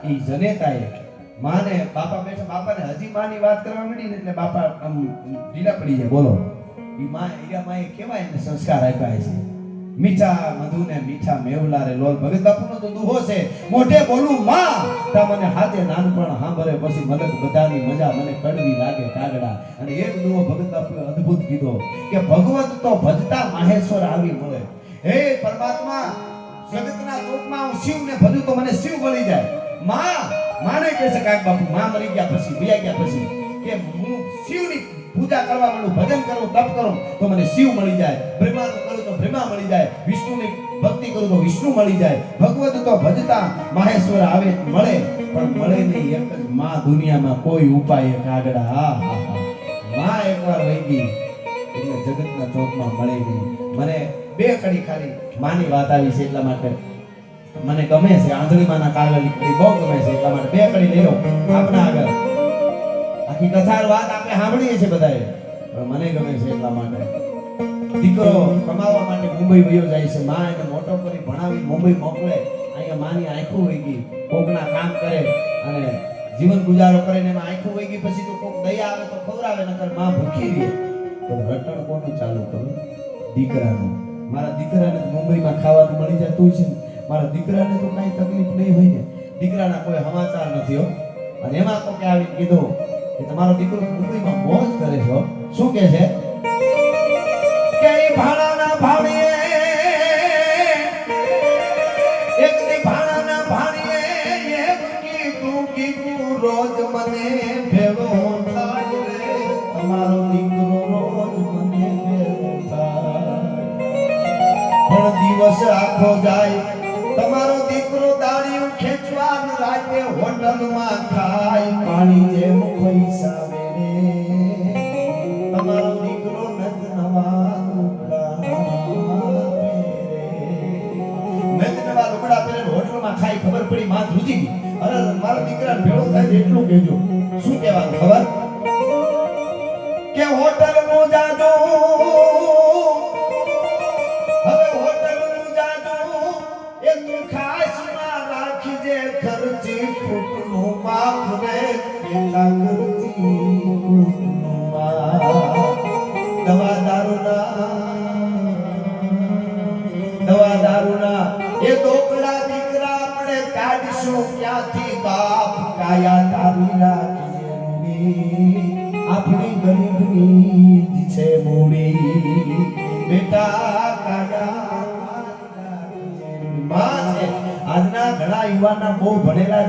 ઈ જનેતાએ માને બાપા બેઠા, બાપાને હજી માની વાત કરવા મળી ને એટલે બાપા આમ ઢીલા પડી જાય. બોલો ઈ માં હીરા માએ કેવા એને સંસ્કાર આપ્યા છે. મીઠા મધુને મીઠા મેવલા રે લોલ. ભગત બાપુનો તો દુહો છે, મોઢે બોલું માં તા મને હાથે નાનપણ હાંભરે પછી મલક બધાની મજા મને કડવી લાગે કાગડા. અને એક દુહો ભગત બાપુએ અદ્ભુત કીધો કે ભગવત તો ભજતા માહેશ્વર આવી મળે. હે પરમાત્મા, જગતના તોપમાં હું શિવને ભજું તો મને શિવ મળી જાય. માને કહે છે કાક બાપુ માં મરી ગયા પછી, ભૈયા ગયા પછી કે હું શિવની પૂજા કરવા માંડું, ભજન કરું, તપ કરું તો મને શિવ મળી જાય. બ્રહ્માનું કરું તો બ્રહ્મા મળી જાય, વિષ્ણુની ભક્તિ કરું તો વિષ્ણુ મળી જાય. ભગવત તો ભજતા માહેશ્વર આવે મળે, પણ મળે નહીં એક જ માં દુનિયામાં કોઈ ઉપાય કાગડા. હા હા હા, માં એકવાર વહી ગઈ એટલે જગતના ચોકમાં મળે નહીં. મને બે કડી ખાલી માની વાત આવી છે એટલા માટે મને ગમે છે. આંધળીમાંના કાગળની કડી બહુ ગમે છે એટલા માટે બે કડી લઈ લો આપના આગળ. આખી કથાર વાત આપણે સાંભળીએ છીએ બધાએ, પણ મને ગમે છે એટલા માટે. દીકરો કમાવા માટે મુંબઈ વયો જાય છે, માં એને મોટો કરી ભણાવી મુંબઈ મોકલે. અહીંયા માની આંખો વહી ગઈ, કોકના કામ કરે અને જીવન ગુજારો કરે ને એમાં આંખો વહી ગઈ પછી તો કોક દયા આવે તો ખવડાવે, નકર માં ભૂખી રહે. તો રટણ કોનું ચાલુ કરું? દીકરાનું. મારા દીકરાને મુંબઈમાં ખાવાનું મળી જતું છે, મારા દીકરાને તો કાંઈ તકલીફ નહીં હોય ને. દીકરાના કોઈ સમાચાર નથી હો. અને એમાં કોકે આવી કીધું કે તમારો દીકરો મુંબઈમાં મોજ કરે છે. શું કહે છે કે ભાડાના ભાડીએ એક દી ભાડાના ભાડીએ એક કીધું રોજ મને ભેગો થાય રે. તમારો દીકરો રોજ મને ભેગો થાય, પણ દિવસ આખો જાય તમારો દીકરો દાળિયું ખેંચવા લાગે, હોટલમાં ખાય પાણી જેમ પૈસા વેરે. તમારો દીકરો નત નવા લુગડા પહેરે, હોટલમાં ખાય. ખબર પડી માં ધ્રુજી ગઈ. અરે મારા દીકરા ભેળો થાય એટલું કહેજો. શું કહેવાનું ખબર કે હોટલ નું જાજો, હવે હોટલ નું જાજો એક ખાસ માં રાખીજે, ખર્ચી ફૂટનું માપ રે કેટલા ખર્ચી ફૂટનું માપ. દવા દારૂના એ ડોકડા દીકરા આપણે કાઢશું ક્યાંથી બાપ? કાયા તારી રાખીએ આપણી ગરીબની જ છે મૂડી. બેટા કાયા માં છે. આજના ઘણા યુવાના બહુ ભણેલા